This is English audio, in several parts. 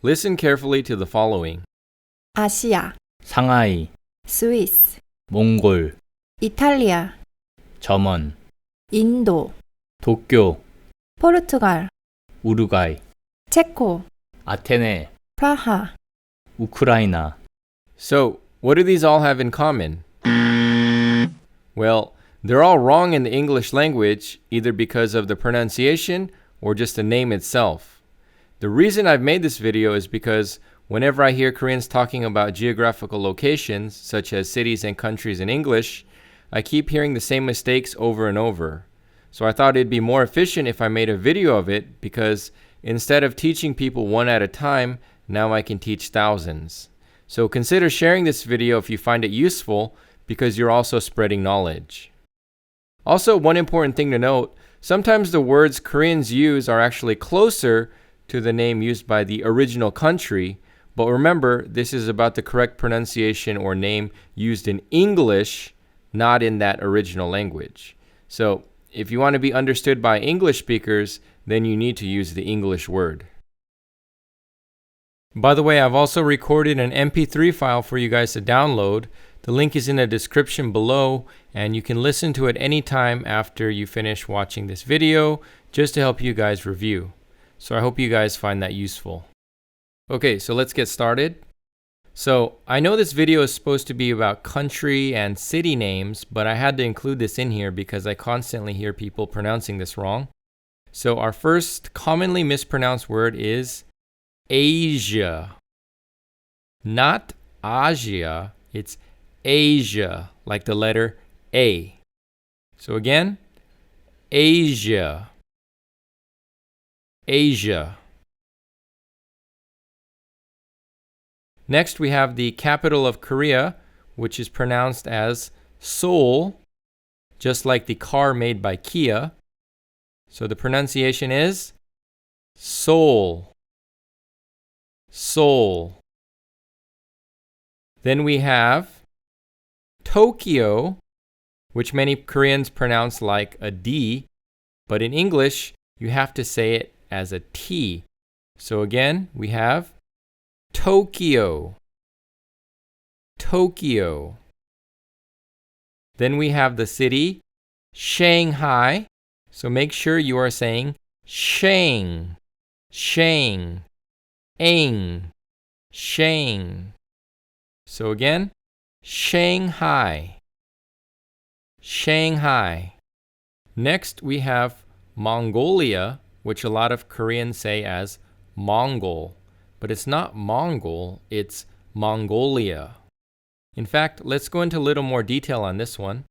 Listen carefully to the following. 아시아, 상하이, 스위스, 몽골, 이탈리아, 점원, 인도, 도쿄, 포르투갈, 우루과이, 체코, 아테네, 프라하. 우크라이나. So, what do these all have in common? Well, they're all wrong in the English language, either because of the pronunciation or just the name itself. The reason I've made this video is because whenever I hear Koreans talking about geographical locations, such as cities and countries in English, I keep hearing the same mistakes over and over. So I thought it'd be more efficient if I made a video of it, because instead of teaching people one at a time, now I can teach thousands. So consider sharing this video if you find it useful, because you're also spreading knowledge. Also, one important thing to note, sometimes the words Koreans use are actually closer to the name used by the original country, but remember, this is about the correct pronunciation or name used in English, not in that original language. So, if you want to be understood by English speakers, then you need to use the English word. By the way, I've also recorded an MP3 file for you guys to download. The link is in the description below, and you can listen to it anytime after you finish watching this video, just to help you guys review. So I hope you guys find that useful. Okay, so let's get started. So I know this video is supposed to be about country and city names, but I had to include this in here because I constantly hear people pronouncing this wrong. So our first commonly mispronounced word is Asia. Not Asia, it's Asia, like the letter A. So again, Asia. Asia. Next, we have the capital of Korea, which is pronounced as Seoul, just like the car made by Kia. So the pronunciation is Seoul. Seoul. Then we have Tokyo, which many Koreans pronounce like a D, but in English, you have to say it as a T. So again, we have Tokyo. Tokyo. Then we have the city, Shanghai. So make sure you are saying Shang, Shang, Ang, Shang. So again, Shanghai. Shanghai. Next, we have Mongolia, which a lot of Koreans say as Mongol. But it's not Mongol, it's Mongolia. In fact, let's go into a little more detail on this one.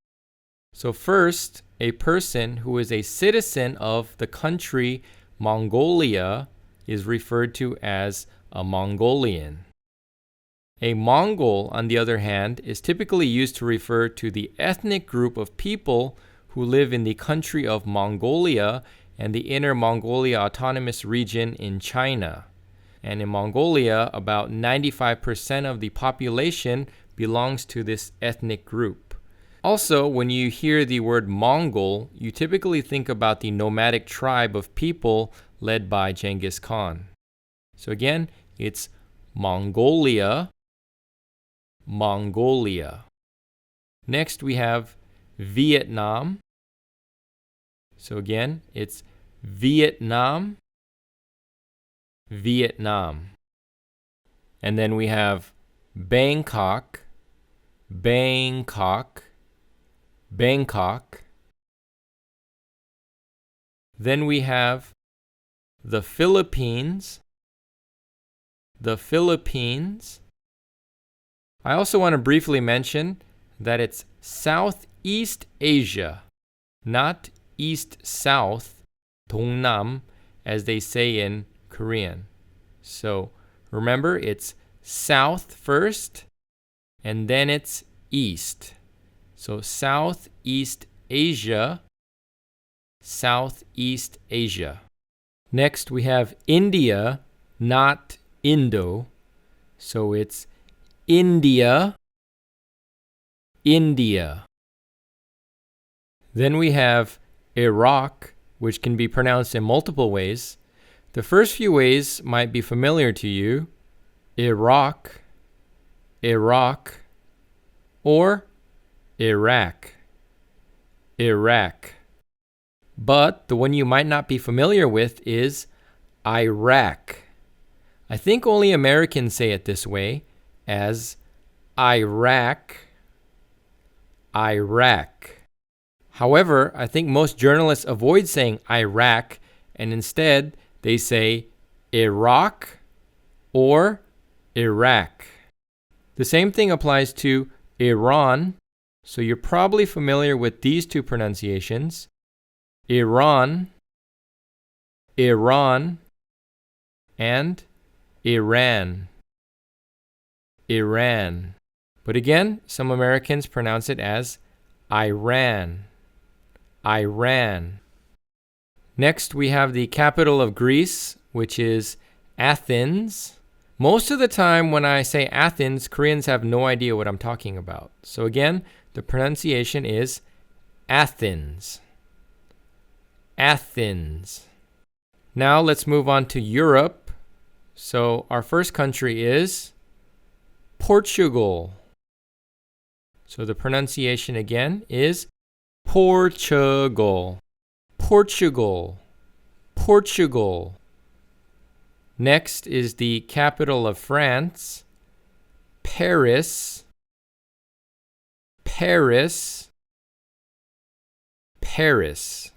So first, a person who is a citizen of the country Mongolia is referred to as a Mongolian. A Mongol, on the other hand, is typically used to refer to the ethnic group of people who live in the country of Mongolia and the Inner Mongolia Autonomous Region in China. And in Mongolia, about 95% of the population belongs to this ethnic group. Also, when you hear the word Mongol, you typically think about the nomadic tribe of people led by Genghis Khan. So again, it's Mongolia, Mongolia. Next, we have Vietnam. So again, it's Vietnam, Vietnam. And then we have Bangkok, Bangkok, Bangkok. Then we have the Philippines, the Philippines. I also want to briefly mention that it's Southeast Asia, not East-South, 동남, as they say in Korean. So remember, it's South first, and then it's East. So Southeast Asia, Southeast Asia. Next, we have India, not Indo. So it's India, India. Then we have Iraq, which can be pronounced in multiple ways. The first few ways might be familiar to you. Iraq, Iraq, or Iraq, Iraq. But the one you might not be familiar with is Iraq. I think only Americans say it this way, as Iraq, Iraq. However, I think most journalists avoid saying Iraq and instead they say Iraq or Iraq. The same thing applies to Iran, so you're probably familiar with these two pronunciations. Iran, Iran, and Iran, Iran. But again, some Americans pronounce it as Iran, Iran. Next, we have the capital of Greece, which is Athens. Most of the time when I say Athens, Koreans have no idea what I'm talking about. So again, the pronunciation is Athens, Athens. Now let's move on to Europe. So our first country is Portugal. So the pronunciation again is Portugal, Portugal, Portugal. Next is the capital of France, Paris, Paris, Paris.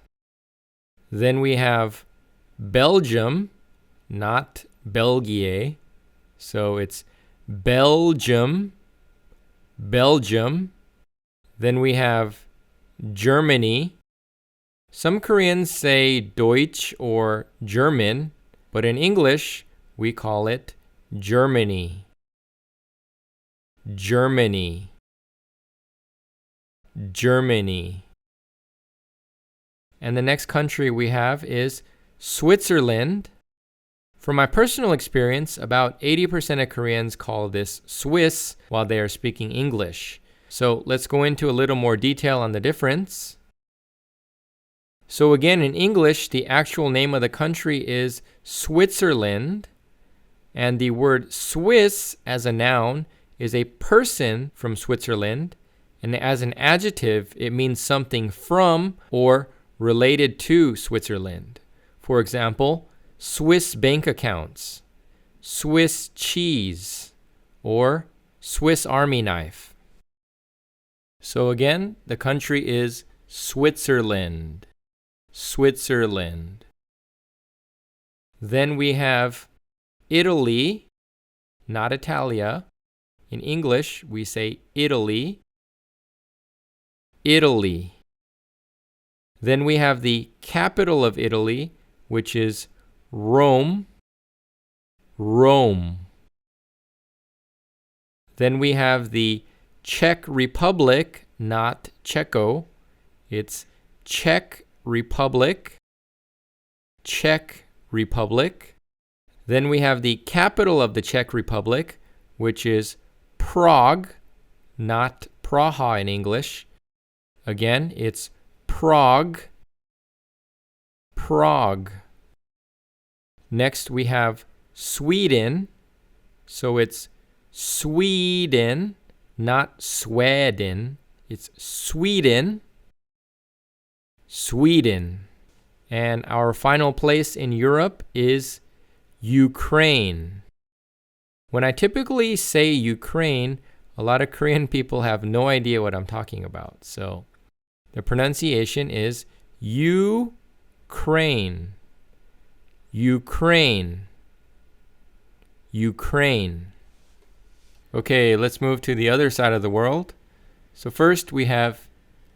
Then we have Belgium, not België. So it's Belgium, Belgium. Then we have Germany. Some Koreans say Deutsch or German, but in English, we call it Germany. Germany. Germany. And the next country we have is Switzerland. From my personal experience, about 80% of Koreans call this Swiss while they are speaking English. So let's go into a little more detail on the difference. So again, in English, the actual name of the country is Switzerland, and the word Swiss as a noun is a person from Switzerland, and as an adjective, it means something from or related to Switzerland. For example, Swiss bank accounts, Swiss cheese, or Swiss Army knife. So again, the country is Switzerland. Switzerland. Then we have Italy, not Italia. In English, we say Italy. Italy. Then we have the capital of Italy, which is Rome. Rome. Then we have the Czech Republic, not Czechos. It's Czech Republic. Czech Republic. Then we have the capital of the Czech Republic, which is Prague, not Praha in English. Again, it's Prague. Prague. Next, we have Sweden. So it's Sweden, not Sweden. It's Sweden. Sweden. And our final place in Europe is Ukraine. When I typically say Ukraine, a lot of Korean people have no idea what I'm talking about. So the pronunciation is Ukraine. Ukraine. Ukraine. Okay, let's move to the other side of the world. So first we have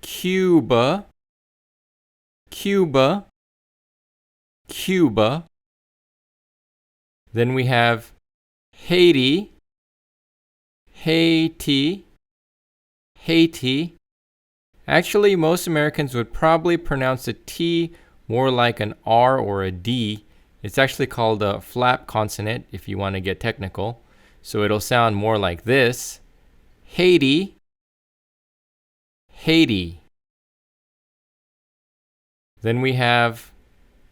Cuba. Cuba. Cuba. Then we have Haiti. Haiti. Haiti. Actually, most Americans would probably pronounce a T more like an R or a D. It's actually called a flap consonant if you want to get technical. So it'll sound more like this. Haiti. Haiti. Then we have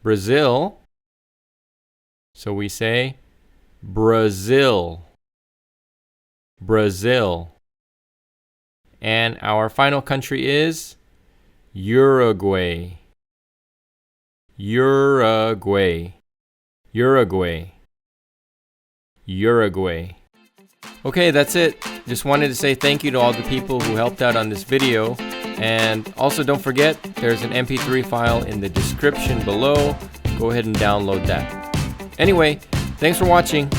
Brazil. So we say Brazil. Brazil. And our final country is Uruguay. Uruguay. Uruguay. Uruguay. Okay, that's it. Just wanted to say thank you to all the people who helped out on this video. And also don't forget, there's an MP3 file in the description below. Go ahead and download that. Anyway, thanks for watching.